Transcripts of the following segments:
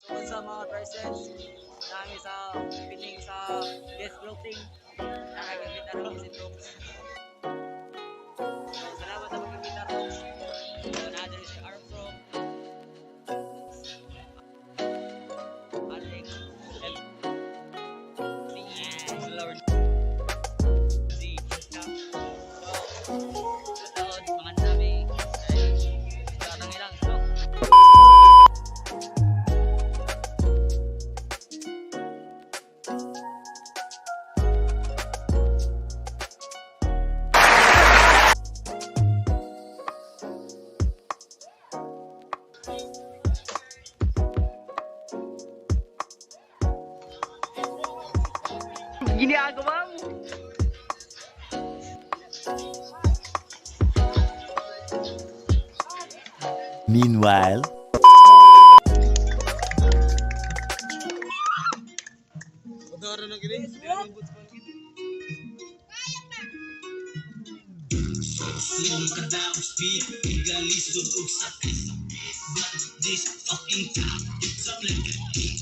Tungkol sa mga prices namin sa piling sa guest floating nakagamit na rin si Brooks. So, salamat sa paggamit na Brooks. So, natin si Armstrong, Alex, L, Lord Z. So, taon, mga dami. Tatangin lang. So, ginagawa mo. Meanwhile, Slow ka down, speed, igalis, dudog sa pit. But this fucking top, it's up like a beat.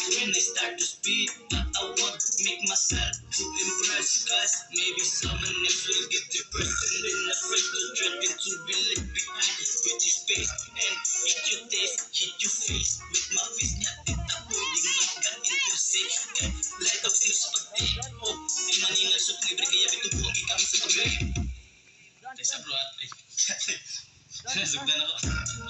When I start to speed, I want to make myself to impress. Cause maybe someone else will get depressed. And then afraid to drop into be left behind. With his face, and if you taste, hit your face. With my fist, niya tita, pwedeng magkat into sick. And light up sino sa pag-take. Oh, di maningal sa pangibre, kaya bitubuhan kami sa pag-rave. Sa bro at nasugdan ako.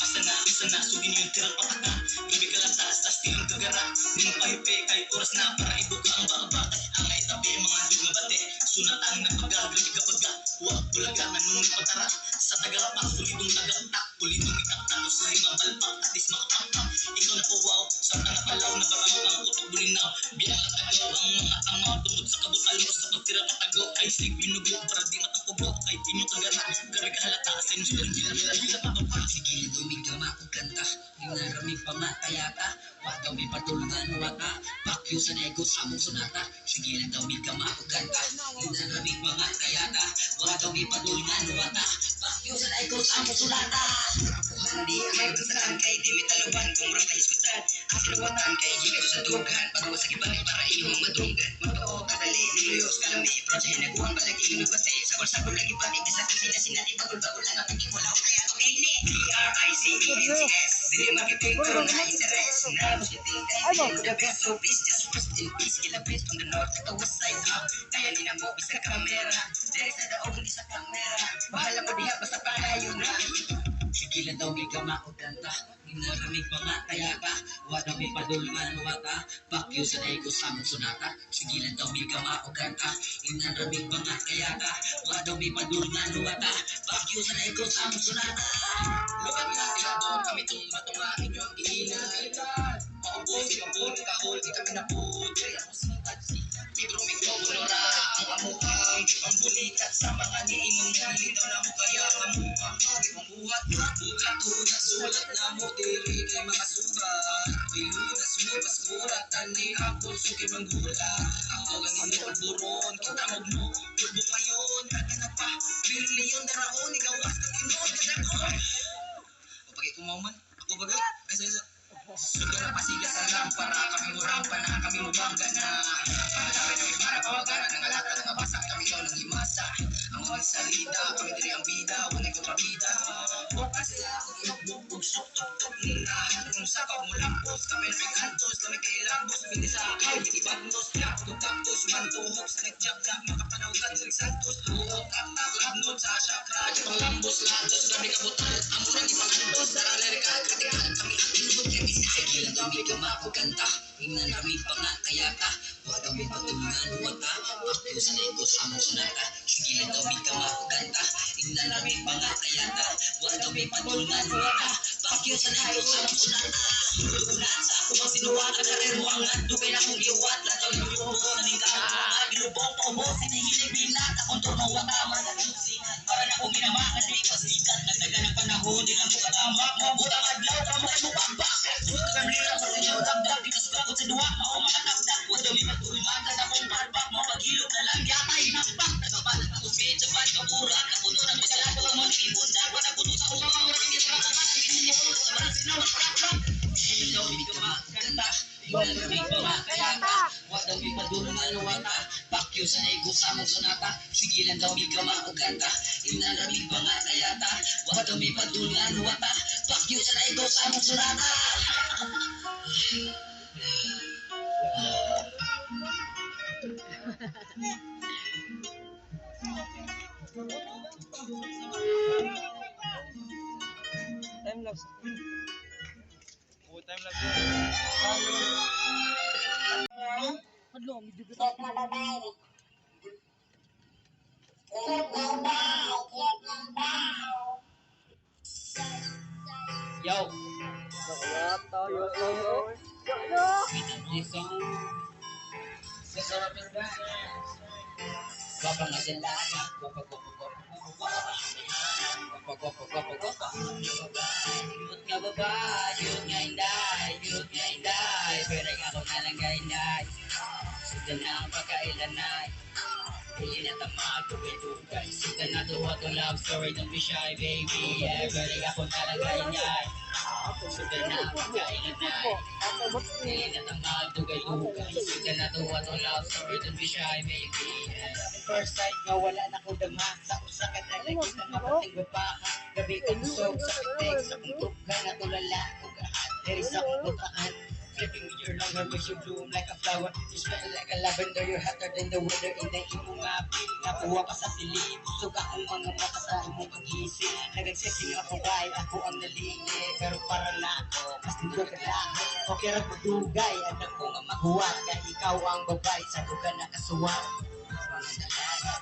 Asa na, sugin yung tirang pataka. Gabi ka lang taas, tingin kagara. Di mo pahipe, kahit oras na para ibuka ang baka. Ang ay tabi, mga dug na bate. Sunat ang nagpaga, grabe kapag huwag bulaga, nung patara. Sa tagapak, pulitong tagaktak, pulitong itaktak. O sa himang balpak, at is makataktak. Ikaw na pawaw, sa tanapalaw na barang ang utok bulinaw. Biyak at agaw ang mga amaw, tungkod sa kabutalong sa pagtira katago. Ay sig binugo, para di matangkubo. Kay pinyo kagara, grabe ka halata. Sa inyo silang gila papapa. Sige, dumig ka makukanta. Yung narami pa matayata. Wadaw may patulungan wata. Pakyo sa negos among sunata. Sige lang daw may ka makukanta. Yung narami pa matayata. Wadaw may patulungan wata. Pakyo sa negos among sunata. Ako handi ay saan kay di mitaluban. Kung rasa iskutan ang sinawatan kay jika sa dugan. Pagawa sa kibanin para inyong madunggan. Matoo kadali niluyos kalami. Project naguhan balagi inubase. Sabol-sabol lagi pati sa kusina sinati. Bagol-bagol lang ang paging wala ko kaya ito kay ne. D-R-I-C-E-N-T-S. Dili makiting pero na interes. Na mo siya tingkay. Dili ko the best so please just rest in peace. Kila best from the north at the west side up. Kaya nina mo isa kamera. Dili sa daog hindi sa kamera. Bahala mo diha basta palayo na. Sige lang daw may kamakukanta. Inaramig pa nga kaya ka. Wala may padulman wata. Pakyo sa naiko sa mong sunata. Sige lang daw may kamakukanta. Inaramig pa nga kaya ka. Wala may padulman wata. Pakyo sa naiko sa mong sunata. Lukat nga sila doon kami tumba-tunga inyong ilan. Maubos yung buong kahol di kami napudre. Ako sikat-sikat. Pedro Migro Bonora. Ang amukang ang bulikat sa mga niimong galing daw na mo kaya ang amukang ang buhat. Bukat-bukat sulat na mo diri kay mga sugat. Pilunas mo mas murat tani ako suki manggula. Ako ang inyong buron kita mo mo. Bulbo ngayon kada na pa. Piling leon daraon igawas ng inon kadakon. O pag ikumaman ako bagay. Ay sa sugar na pasigas sa lampara. Kami mo rampa na kami mo bangga na. Kami na may para pawagana ng alata ng abasa. Kami daw ng himasa. Ang mga salida kami diri ang bida. Walay kontrabida. Bukas sila ako inugbog sok-tok-tok nila. Kung sakaw mo lampos kami na may gantos. Kami kay lambos hindi sa akin. Ibagnos laptos mantuhok sa nagjab na makapanawgan sa santos. Buhok at naglabnod sa chakra. Di pang lambos latos. Grabe kabutal. Amo nang ipangandos. Darang ka kritikan. Kami ang tinubog kay sige lang daw may kamakukanta. Inaramig pa nga kaya ka. Wala may patulungan wata. Pakyo sa negos among sunata. Sige lang daw may kamakukanta. Inaramig pa nga kaya ka. Wala may patulungan wata. Pakyo sa negos among sunata. Ulan sa ako bang sinuwat. Karero ang adugay na kong iwat. Lataw yung yubo. Naningka ang mga ginubong paubo. Sinihilig binat. Akong tunong wata. Maragalusingan. Para na kong ginamakan. Di pasikat. Nagdaga ng panahon. Di na mo katamak. Mabutang adlaw. Kamay mo pambak. Suka kami nila. Sa inyo dagdag. Di ka sugakot sa duwa. Mao mga takdak. Wala may matulungan. Kada kong barbak. Mga paghilog na lang. Yatay. Naspak. Nagabalan ako sa sa bad. Kaburan. Napuno ng misalado. Ang mga ibon. Dagwa na puno sa umang mga murang. Hindi sa mga. Sa barang sinaw. Hindi daw. Hindi ka makaganda. Lamig pa nga kaya ka, wala may padulungan o wata. Pakyo sa naigo sa mong sonata, sigilan daw may kama o kanta. Inalamig pa nga kaya ta, wala may padulungan o wata. Pakyo sa naigo sa mong sonata. Time lapse. Time lapse. Hadlo, medyo Yo! Gopang na sila, gopa. Yut nga baba, yut nga inday, pero ako na lang nga inday. Suda na ang pagkailanay, hindi na tamad, tugay-tugay. Suda na tuwa to love story, don't be shy baby, yeah, pero ako na lang nga inday. Suda na ang pagkailanay, hindi na tamad, tugay-tugay. Suda na tuwa to love story, don't be shy baby, yeah. First sight nga wala na ko dama, sa usakan na lagi na mapating baba. Gabi ko busog sa pitik, sa kuntok ka na tulala, ugahan, there is a kuntokaan. Flipping with your longer makes you bloom like a flower. You smell like a lavender, you're hotter than the weather. Inday imo nga pin, nakuha ka sa silid. Busog akong mga mata sa imong pag-isip. Nag-accepting ako kahit ako ang nalili. Pero para na ako, mas nito ka lang. Okay ra dugay, anak ko nga mahuwat. Kaya ikaw ang babay, sa duga na kasuwat. Mga dalaga,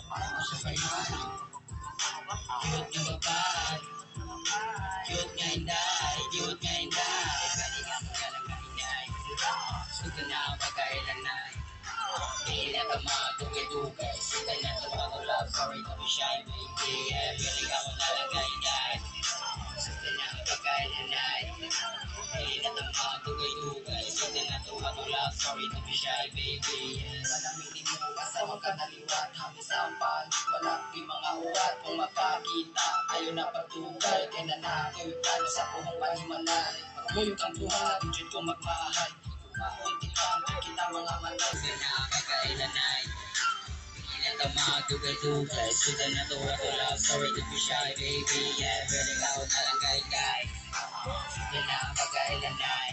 para mo sa kailan. Cute nga babay, cute nga inday, cute nga inday. Pwede nga mo galang nga inday. Suga na ang pagkailanay, hindi na ka matugay-tugay. Suga na tuwa ko love, sorry to be shy baby, yeah. Pwede nga mo galang nga inday. Suga na ang pagkailanay, hindi na ka matugay-tugay. Suga na tuwa ko love, sorry to be shy baby, yeah. Malaminin mo kasama ka naliwat, hangis ang pan, wala di mga uwat. Kung makakita, ayaw na pagtugal, kaya nanakil ka na sa buong panimanan. Pagmulog ang buhay, budget ko magmahal. Kumakunti kang kita mga manay. Suga na ang pagkailanay, hindi na ka matugay-tugay. Suga na tuwa ko love, sorry to be shy baby, yeah. Pwede ako na lang gay-gay. Suga na ang pagkailanay,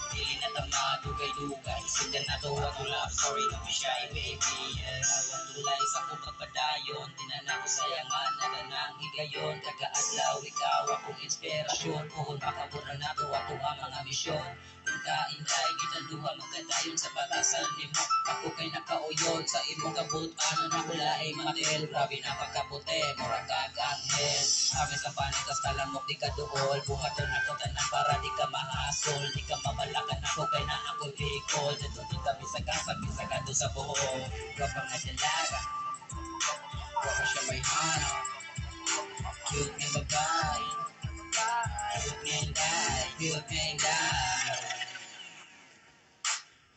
hindi na ka matugay-tugay. Suga na tuwa ko love, sorry to be shy baby, yeah. Ang tulay sa kong pagpadayon, tinan ko sayangan, naganang higayon. Kagaadlaw, ikaw akong inspirasyon. Puhol makabura na to ako ang mga misyon. Kung kainday, kita duha magkadayon sa batasan ni mo. Ako kay nakauyon sa imong kabutan na kulay matil. Grabe na pagkaputi, mura kaganghel. Amis ka panitas talamok, di ka duol. Buhaton ako tanan para di ka mahasol. Di ka mamalakan ako kay na ako bikol. Natutin kami sa kasag, misagado sa buhok. Kapag nga dalaga, wala siya may hanap. Cute nga babay, cute nga inday, cute nga inday.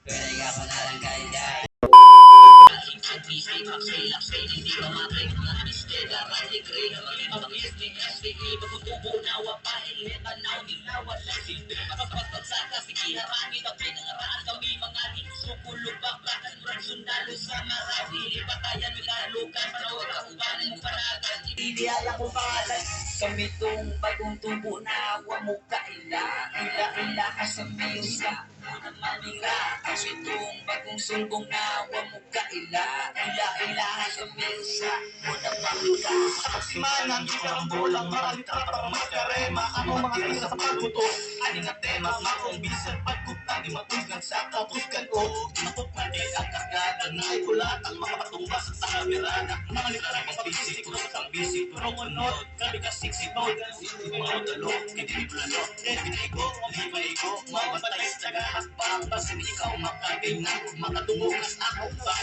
Pwede ka pa na lang kainday. Hindi ka matay mga mistega. Rating kaya mag-ibang SDSVE. Pagkutubo na wapain, tanaw nila wala silbi. Pagpagsaka, sige harangin. Tapin ang araan kami mga sukulog baklakan. Murag sundalo sa marami. Patayan, ikalukan, panawag kaubanan mo panagan. Ideal akong pangalan. Kami tong bagong tubo na awa mo kaila. Ila ka sa music. Unang manira. Kami tong bagong sulbong na awa mo kaila. Ila ka sa music. Unang manira. Simanan, di ka ang bolang, maralita para magkarema. Ano mga isa sa pagbuto? Ani na tema, makumbisan pagkutan. Di matugan sa kapuskan ko. Matot na di ang kargada na ay kulatang mga patumbas sa kamerada. Mga literal ang bisik, kurot ang bisik. Turong unod, grabe ka siksi, bawal ka sisi. Mga utalo, hindi bulalo. Binigo, limago, mga batay sa gahasbang. Basin ikaw makagay na, makatumugas ako pa.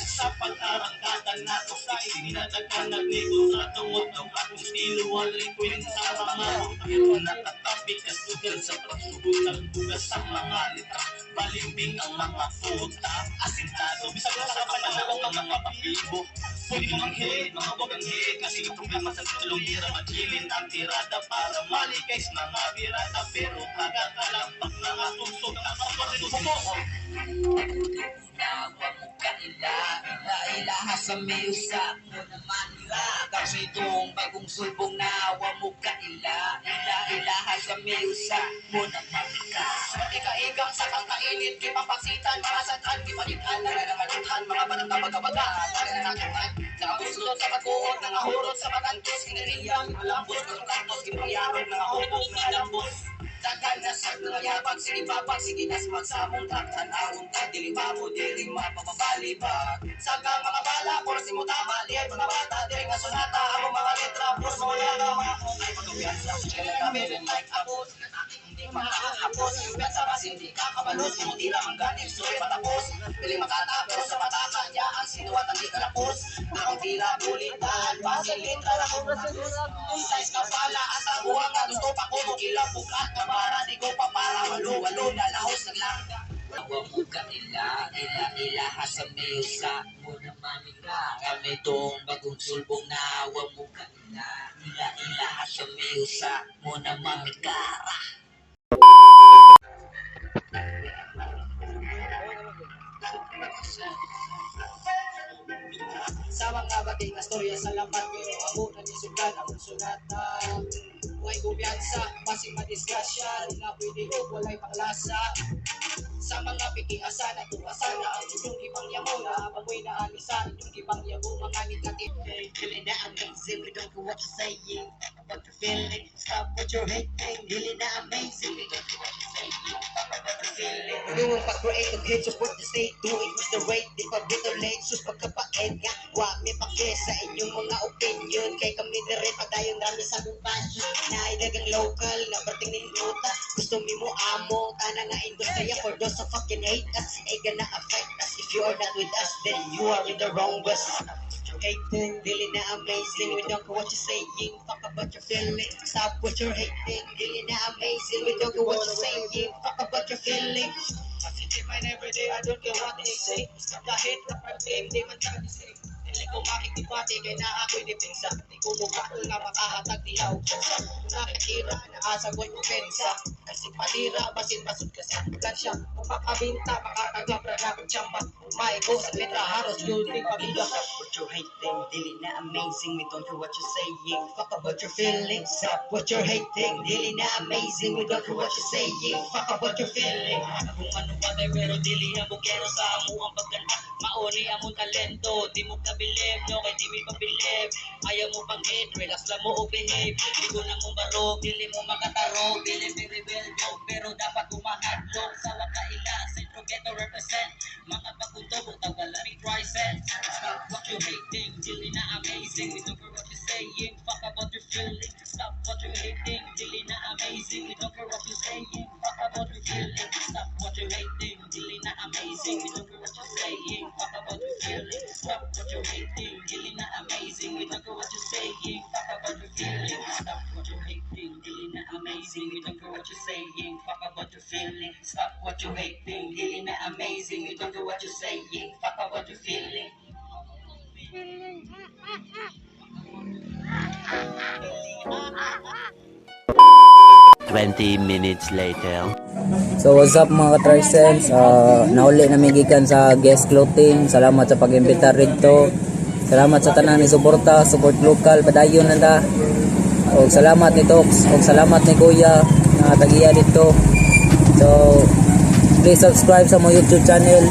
Sa pag-arangkada na ko sa isinatagkan nagnigo sa tungod ng akong estilo. Waling kwenta sa mga pero natatabi ka sugal sa pagsubukan bugas sa mga litra. Balimbing ang mga puta, asintado. Bisag sa panahon ang mga papibo. Pwede mga hate, mga wagang hate. Kasi yung problema sa tulong bira, magilin ang tirada para malikays mga birada. Pero kagakalampak na atungsog Nawa mo kaila, ila-ilaha sa miusa mo naman ila. Kami itong bagong sulbong nawa mo kaila, ila-ilaha sa miusa mo naman ika. Ika-ikang sa kang kainit, kipapaksitan, mga satan, kipalitan, nalalamanuthan, mga batang kabaga-baga, tayo na natungan. Nakapusulot sa pagkuot, nangahurot sa matantos, kinariyang, malambos, katantos, kinariyarong, nangahubog, nalambos. Tagal na sa mga yabag, sige babag, sige nas magsamong taktan, awong ta, dili babo, dili mapapabaliba. Sagang mga bala, kursi mo tama, lihay mga bata, dili nga sonata, ang mga letra, plus wala na mga ay pagkabiyansa. Kaya kami rin like apos, hindi makakapos, yung pensa mas hindi kakabalos, hindi lang ang galing, sulit patapos, piling makatapos sa mataka, niya ang sinuwat, ang di kalapos, ang tila bulitan, basilin, kalapos, size ka pala, at ang buwang ka, gusto pa ko, ilang bukat ka, para di ko pa para walo-walo na lahos naglangga. Nawa mo ka ila-ilaha sa miusa mo naman ika. Kami itong bagong sulbong nawa mo ka ila-ilaha sa miusa mo naman ika. Sa mga bating kastorya sa lambat, pero amo na nisugan ang sunata. Huwag kumpiyansa, basing madisgrasya, di na pwede o walay paklasa. Sa mga pikiasan at tuwasan na ang inyong ipangyamo na apamoy na alisan, inyong ipangyamo mga negative. Feeling na amazing, we don't know what you're saying, about the feeling, stop what you're hating. Really na amazing, we don't know what you're saying, about the feeling. Yung pag-create of hits, support the state, do it with the rate, di pa bit or late, sus pagkapait nga, wag may pake sa inyong mga opinion, kay kami na rin padayon rami sa compassion, na idagang local, na parting ninduta, gusto mi mo amo, tana nga industriya, for those who fucking hate us, ay gonna affect us, if you are not with us, then you are in the wrong bus. Hating, really na amazing, we don't know what you're saying, fuck about your feelings, stop what you're hating, really na amazing, we don't know what you're saying, fuck about your feelings. Positive mind every day, I don't care what they say, kahit na pag-game, di man tayo say, hindi ko makikipati, kaya na ako'y dipinsa, di ko mukha nga makahatag niya o kunsa, nakikira na asa ko'y kupensa, kasi palira, basin-basod kasi plansya, kung makabinta, makakagabra na kong tsamba, maigo sa letra, haros building, pabila ka. What you're hating, dili na amazing, we don't know what you're saying, fuck about your feelings, stop what you're hating, dili na amazing, we don't know what you're saying, fuck about your feelings. Kung ano ba tayo, pero dili ang bukero sa amo ang pagkanta, maori among talento, di mo kabilib, no, kay di mi pabilib, ayaw mo pang hit, relax lang mo o behave, di ko na mong barog, dili mo makataro, dili mi rebel, pero dapat umahadlok, sa wakaila, sentro ghetto represent, mga pagkuntobong tawalaming tricep, stop what you're hating, dili na amazing, we don't care what you're saying, fuck about your feelings, stop what you're hating, dili na amazing, we don't care what you're saying, fuck about your feelings, stop what you're hating, dili na amazing, we don't care what you're saying, fuck about your feelings, stop what you're hating, dili na amazing, we don't care what you're saying, fuck about your feelings, stop what you're hating, dili na amazing, we don't care what you're saying, fuck about your feelings, stop what you're hating, dili na amazing, we don't care what you're saying, fuck about your feelings. 20 minutes later. So what's up mga ka-Triceps, nauli na gikan sa Guest Clothing. Salamat sa pag-imbita rito. Salamat sa tanan ni suporta, support local, padayon na ta. O salamat ni Tox, o salamat ni Kuya na tagiya dito. So please subscribe sa mo YouTube channel.